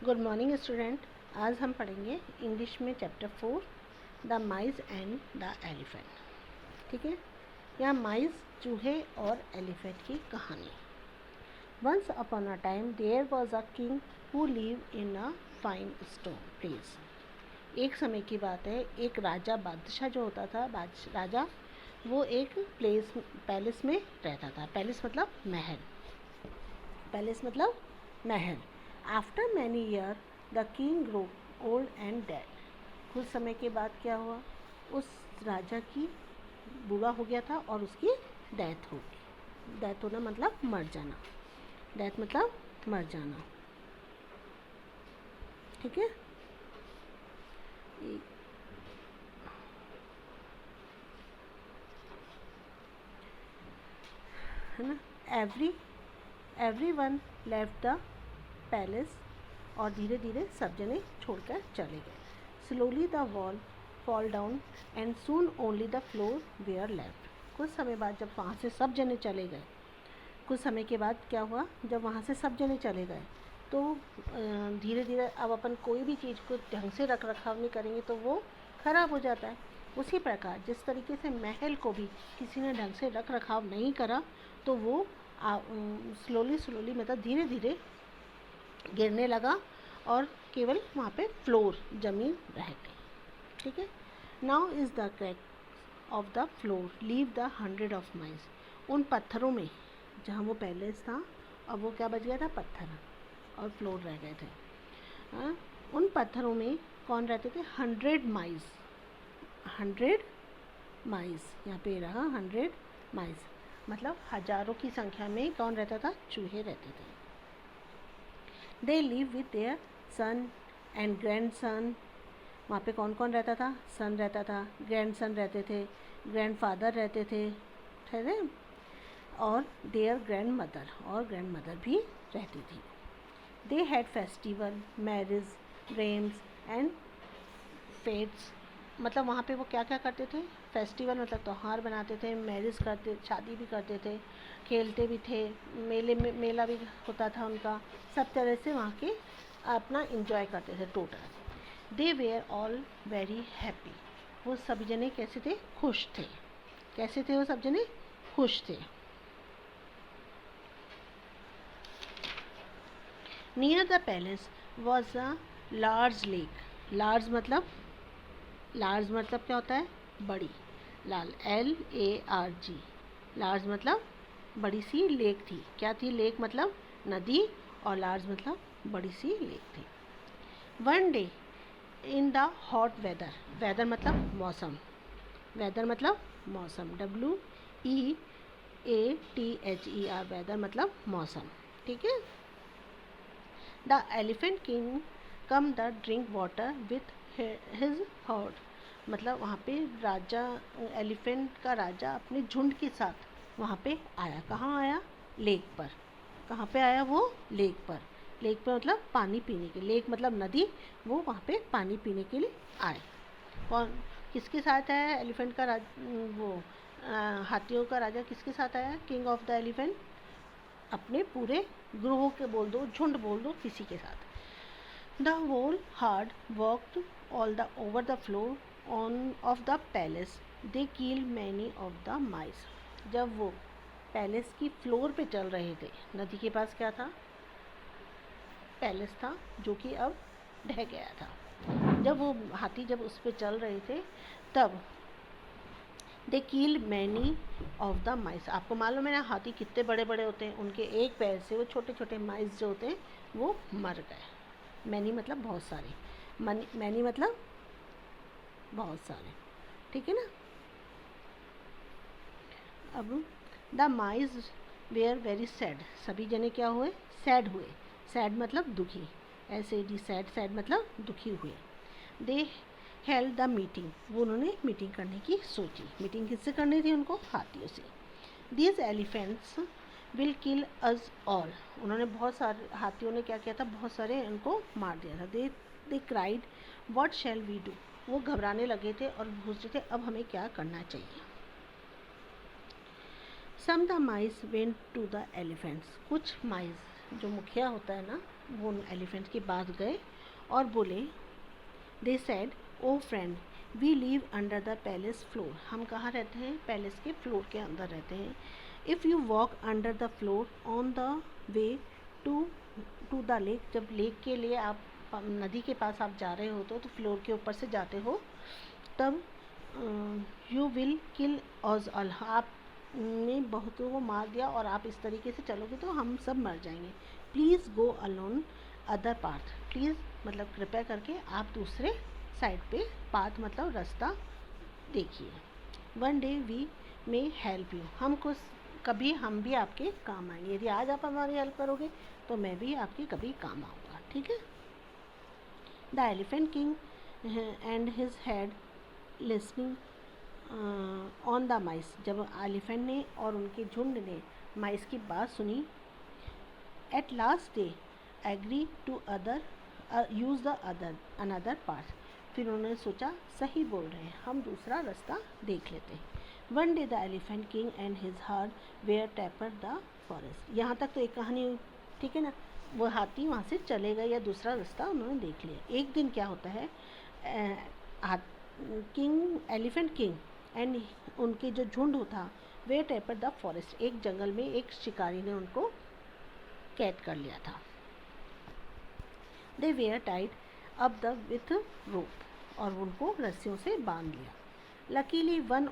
Good morning student. आज हम पढ़ेंगे इंग्लिश में chapter 4 the mice and the elephant. ठीक है, यहाँ माइस, चूहे और एलिफेंट की कहानी। Once upon a time there was a king who live in a fine stone place. एक समय की बात है, एक राजा, बादशाह जो होता था, राजा, वो एक पैलेस में रहता था। पैलेस मतलब महल। पैलेस मतलब महल। After many year the king grow old and dead. कुछ समय के बाद क्या हुआ, उस राजा की बूढ़ा हो गया था और उसकी डेथ हो गई। डेथ होना मतलब मर जाना। डेथ मतलब मर जाना। ठीक है, है ना। Every one left the palace. और धीरे धीरे सब जने छोड़कर चले गए। Slowly the wall fall down and soon only the floor where left. कुछ समय बाद जब वहाँ से सब जने चले गए, कुछ समय के बाद क्या हुआ, जब वहाँ से सब जने चले गए तो धीरे धीरे अब अपन कोई भी चीज़ को ढंग से रख रखाव नहीं करेंगे तो वो ख़राब हो जाता है। उसी प्रकार जिस तरीके से महल को भी किसी ने ढंग से रख रखाव नहीं करा तो वो स्लोली मतलब धीरे धीरे गिरने लगा और केवल वहाँ पे फ्लोर, ज़मीन रह गई। ठीक है। Now is the crack of the floor leave the 100 of mice. उन पत्थरों में, जहाँ वो पैलेस था और वो क्या बच गया था, पत्थर और फ्लोर रह गए थे। हाँ, उन पत्थरों में कौन रहते थे, 100 माइस। 100 माइस, यहाँ पे रहा 100 माइस, मतलब हजारों की संख्या में कौन रहता था, चूहे रहते थे। They live with their son and grand son. वहाँ पे कौन कौन रहता था, सन रहता था, ग्रैंड सन रहते थे, ग्रैंड फादर रहते थे, ठहरे, और देयर ग्रैंड मदर, और ग्रैंड मदर भी रहती थी। They had festival, marriage, games and fetes. मतलब वहाँ पे वो क्या क्या करते थे, फेस्टिवल मतलब त्यौहार बनाते थे, मैरिज करते, शादी भी करते थे, खेलते भी थे, मेला भी होता था उनका। सब तरह से वहाँ के अपना इंजॉय करते थे total. They were all very happy. वो सभी जने कैसे थे, खुश थे। कैसे थे वो सब जने, खुश थे। Near the palace was a large lake. Large मतलब क्या होता है, बड़ी। LARG, लार्ज मतलब बड़ी सी लेक थी। क्या थी, लेक मतलब नदी, और लार्ज मतलब बड़ी सी लेक थी। One day in the hot weather, weather मतलब मौसम, वेदर मतलब मौसम, WEATHER, वेदर मतलब मौसम। ठीक है। The elephant king come the drink water with his herd. मतलब वहाँ पे राजा, एलिफेंट का राजा अपने झुंड के साथ वहाँ पे आया। कहाँ आया, लेक पर। कहाँ पे आया वो, लेक पर। लेक पर मतलब पानी पीने के, लेक मतलब नदी, वो वहाँ पे पानी पीने के लिए आए। कौन, किसके साथ आया, एलिफेंट का वो हाथियों का राजा किसके साथ आया, किंग ऑफ द एलिफेंट, अपने पूरे ग्रोह के बोल दो, झुंड बोल दो, किसी के साथ। The whole herd walked all the over the floor of the palace. They killed many of the mice. जब वो पैलेस की फ्लोर पे चल रहे थे, नदी के पास क्या था, पैलेस था, जो कि अब ढह गया था। जब वो हाथी जब उस पे चल रहे थे तब दे किल मैनी ऑफ द माइस। आपको मालूम है ना, हाथी कितने बड़े बड़े होते हैं, उनके एक पैर से वो छोटे छोटे माइस जो होते हैं वो मर गए। मैनी मतलब बहुत सारे, मैनी मतलब बहुत सारे। ठीक है ना। अब the mice were very sad. सभी जने क्या हुए, सैड हुए। सैड मतलब दुखी, SAD, सैड, सैड मतलब दुखी हुए। दे हेल्ड द मीटिंग, वो उन्होंने मीटिंग करने की सोची। मीटिंग किससे करनी थी उनको, हाथियों से। These elephants will kill us all. उन्होंने बहुत सारे, हाथियों ने क्या किया था, बहुत सारे उनको मार दिया था। They cried what shall we do. वो घबराने लगे थे और पूछ रहे थे अब हमें क्या करना चाहिए। Some the mice went to the elephants. कुछ माइस, जो मुखिया होता है ना, वो उन एलिफेंट के पास गए और बोले, they said, O friend, we live under the palace floor. हम कहाँ रहते हैं? पैलेस के फ्लोर के अंदर रहते हैं। If you walk under the floor on the way to the lake, जब लेक के लिए आप नदी के पास आप जा रहे हो तो फ्लोर के ऊपर से जाते हो, तब you will kill us all, आपने बहुतों को मार दिया और आप इस तरीके से चलोगे तो हम सब मर जाएंगे। Please go alone other path, please मतलब कृपया करके आप दूसरे साइड पे, पाथ मतलब रास्ता देखिए। One day we may help you, हमको कभी हम भी आपके काम आएंगे। यदि आज आप हमारी हेल्प करोगे तो मैं भी आपकी कभी काम आऊँगा, ठीक है। The elephant king and his head listening on the माइस, जब एलिफेंट ने और उनके झुंड ने माइस की बात सुनी, at last they agree to use the another path, फिर उन्होंने सोचा सही बोल रहे हैं, हम दूसरा रास्ता देख लेते हैं। One day the elephant king and his herd were trapped the forest, यहाँ तक तो एक कहानी, ठीक है ना। वो हाथी वहाँ से चले गए या दूसरा रास्ता उन्होंने देख लिया। एक दिन क्या होता है, एलिफेंट किंग एंड उनके जो झुंड था, वे टैपर द फॉरेस्ट, एक जंगल में एक शिकारी ने उनको कैद कर लिया था। They were tied up the with rope, और उनको रस्सियों से बांध लिया। Luckily one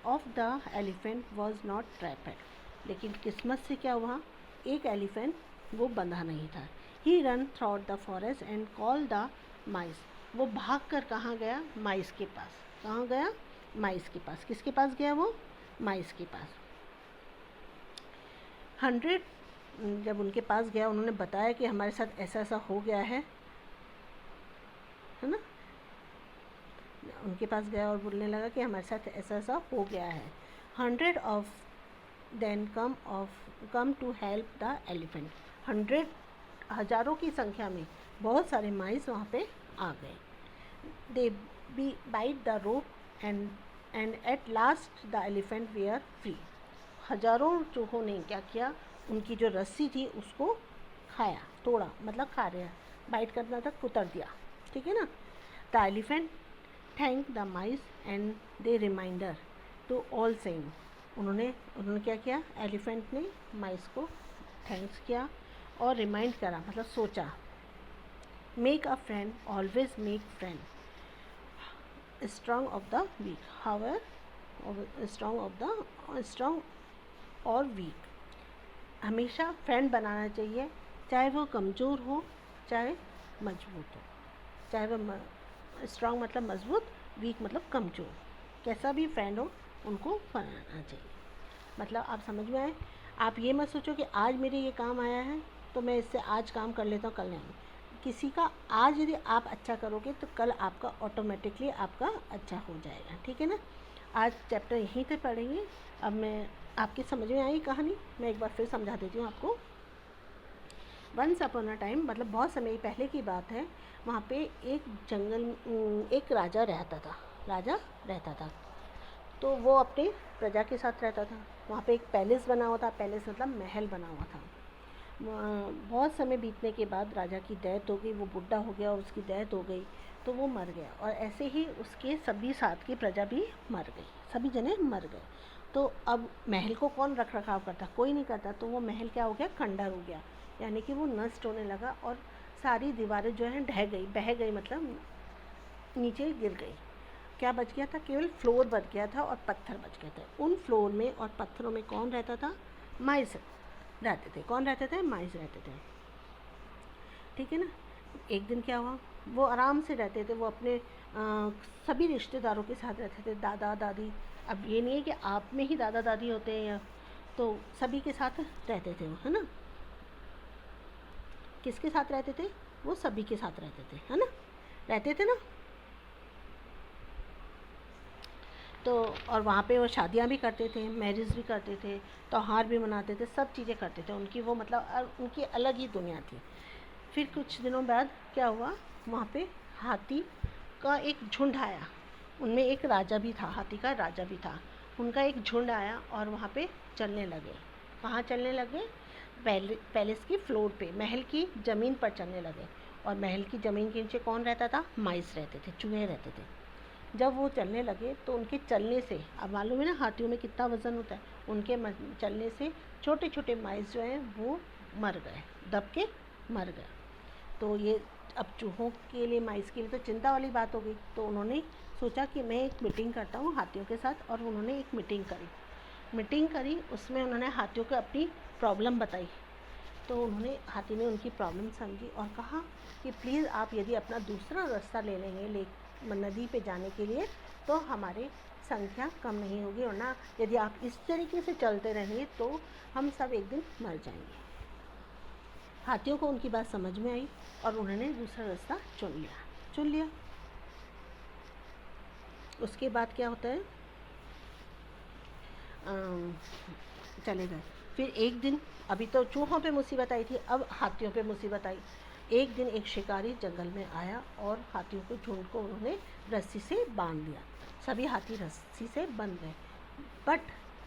of the elephant was not trapped, लेकिन किस्मत से क्या हुआ, एक एलिफेंट वो बंधा नहीं था। He run through the forest and call the mice, वो भाग कर कहाँ गया, माइस के पास। कहाँ गया, माइस के पास। किसके पास गया वो, माइस के पास। 100 जब उनके पास गया, उन्होंने बताया कि हमारे साथ ऐसा ऐसा हो गया है ना। उनके पास गया और बोलने लगा कि हमारे साथ ऐसा ऐसा हो गया है। 100 of them come to help the elephant, 100 हज़ारों की संख्या में बहुत सारे माइस वहाँ पे आ गए। They bite the rope and at last the elephant were free, हज़ारों चूहों ने क्या किया, उनकी जो रस्सी थी उसको खाया, तोड़ा, मतलब खा रहे हैं, बाइट करना था, कुतर दिया, ठीक है ना। The elephant thank the mice and they reminder to all saying, उन्होंने क्या किया, एलिफेंट ने माइस को थैंक्स किया और रिमाइंड करा, मतलब सोचा। Make a friend, always make friend, strong of the weak, however strong और वीक, हमेशा फ्रेंड बनाना चाहिए, चाहे वो कमज़ोर हो चाहे मजबूत हो, चाहे वो स्ट्रॉन्ग मतलब मजबूत, वीक मतलब कमज़ोर, कैसा भी फ्रेंड हो उनको बनाना चाहिए। मतलब आप समझ में आए। आप ये मत सोचो कि आज मेरे ये काम आया है तो मैं इससे आज काम कर लेता हूँ, कल नहीं। किसी का आज यदि आप अच्छा करोगे तो कल आपका ऑटोमेटिकली आपका अच्छा हो जाएगा, ठीक है ना। आज चैप्टर यहीं से पढ़ेंगे। अब मैं आपकी समझ में आई कहानी, मैं एक बार फिर समझा देती हूँ आपको। वंस अपॉन अ टाइम, मतलब बहुत समय पहले की बात है, वहाँ पे एक जंगल एक राजा रहता था। तो वो अपने प्रजा के साथ रहता था। वहाँ पे एक पैलेस बना हुआ था, पैलेस मतलब महल बना हुआ था। बहुत समय बीतने के बाद राजा की डेथ हो गई, वो बुढ़ा हो गया और उसकी डेथ हो गई तो वो मर गया, और ऐसे ही उसके सभी साथ की प्रजा भी मर गई, सभी जने मर गए। तो अब महल को कौन रख रखाव करता, कोई नहीं करता, तो वो महल क्या हो गया, खंडर हो गया, यानी कि वो नष्ट होने लगा और सारी दीवारें जो हैं बह गई, मतलब नीचे गिर गई। क्या बच गया था, केवल फ्लोर बच गया था और पत्थर बच गए थे। उन फ्लोर में और पत्थरों में कौन रहता था, माइस रहते थे। कौन रहते थे, माइस रहते थे, ठीक है ना। एक दिन क्या हुआ, वो आराम से रहते थे, वो अपने सभी रिश्तेदारों के साथ रहते थे, दादा दादी। अब ये नहीं है कि आप में ही दादा दादी होते हैं, या तो सभी के साथ रहते थे वो, है ना। किसके साथ रहते थे, वो सभी के साथ रहते थे, है ना, रहते थे ना। तो और वहाँ पे वो शादियाँ भी करते थे, मैरिज भी करते थे, त्यौहार भी मनाते थे, सब चीज़ें करते थे। उनकी वो मतलब उनकी अलग ही दुनिया थी। फिर कुछ दिनों बाद क्या हुआ, वहाँ पे हाथी का एक झुंड आया, उनमें एक राजा भी था, हाथी का राजा भी था। उनका एक झुंड आया और वहाँ पे चलने लगे। कहाँ चलने लगे, पैलेस की फ्लोर पे, महल की ज़मीन पर चलने लगे। और महल की ज़मीन के नीचे कौन रहता था? माइस रहते थे, चूहे रहते थे। जब वो चलने लगे तो उनके चलने से, अब मालूम है ना हाथियों में कितना वज़न होता है, उनके चलने से छोटे छोटे माइस जो हैं वो मर गए, दब के मर गए। तो ये अब चूहों के लिए, माइस के लिए तो चिंता वाली बात हो गई। तो उन्होंने सोचा कि मैं एक मीटिंग करता हूँ हाथियों के साथ, और उन्होंने एक मीटिंग करी। उसमें उन्होंने हाथियों को अपनी प्रॉब्लम बताई। तो उन्होंने, हाथी ने उनकी प्रॉब्लम समझी और कहा कि प्लीज़ आप यदि अपना दूसरा रास्ता ले लेंगे नदी पे जाने के लिए, तो हमारी संख्या कम नहीं होगी, और ना यदि आप इस तरीके से चलते रहेंगे तो हम सब एक दिन मर जाएंगे। हाथियों को उनकी बात समझ में आई और उन्होंने दूसरा रास्ता चुन लिया। उसके बाद क्या होता है, चले गए। फिर एक दिन, अभी तो चूहों पे मुसीबत आई थी, अब हाथियों पे मुसीबत आई। एक दिन एक शिकारी जंगल में आया और हाथियों को, झुंड को उन्होंने रस्सी से बांध दिया। सभी हाथी रस्सी से बंध गए,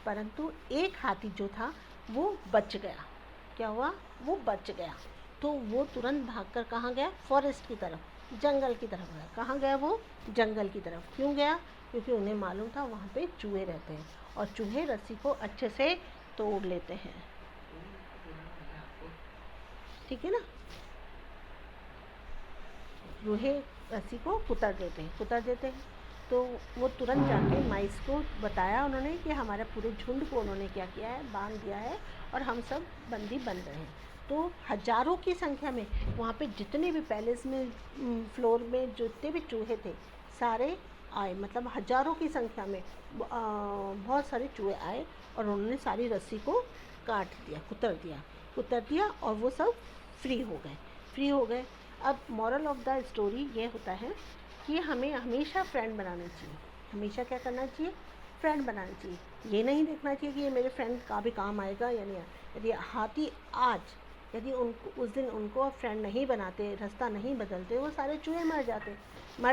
परंतु एक हाथी जो था वो बच गया। क्या हुआ? वो बच गया। तो वो तुरंत भागकर कहाँ गया? फॉरेस्ट की तरफ, जंगल की तरफ गया। कहाँ गया वो? जंगल की तरफ। क्यों गया? क्योंकि उन्हें मालूम था वहाँ पे चूहे रहते हैं और चूहे रस्सी को अच्छे से तोड़ लेते हैं। ठीक है ना? चूहे रस्सी को कुतर देते हैं। तो वो तुरंत जाके माइस को बताया उन्होंने कि हमारे पूरे झुंड को उन्होंने क्या किया है? बांध दिया है और हम सब बंदी बन रहे हैं। तो हजारों की संख्या में वहाँ पे जितने भी पैलेस में, फ्लोर में जितने भी चूहे थे सारे आए, मतलब हजारों की संख्या में बहुत सारे चूहे आए और उन्होंने सारी रस्सी को काट दिया, कुतर दिया और वो सब फ्री हो गए। अब मॉरल ऑफ द स्टोरी ये होता है कि हमें हमेशा फ्रेंड बनाना चाहिए। हमेशा क्या करना चाहिए? फ्रेंड बनाना चाहिए। ये नहीं देखना चाहिए कि ये मेरे फ्रेंड का भी काम आएगा या नहीं। यदि हाथी आज, यदि उनको उस दिन उनको फ्रेंड नहीं बनाते, रास्ता नहीं बदलते, वो सारे चूहे मर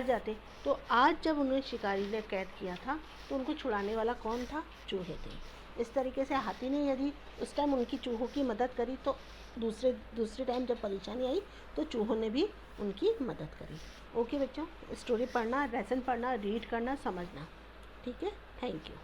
जाते। तो आज जब उन्हें शिकारी ने कैद किया था तो उनको छुड़ाने वाला कौन था? चूहे थे। इस तरीके से हाथी ने यदि उस टाइम उनकी चूहों की मदद करी तो दूसरे टाइम जब परेशानी आई तो चूहों ने भी उनकी मदद करी। ओके बच्चों, स्टोरी पढ़ना, लेसन पढ़ना, रीड करना, समझना। ठीक है, थैंक यू।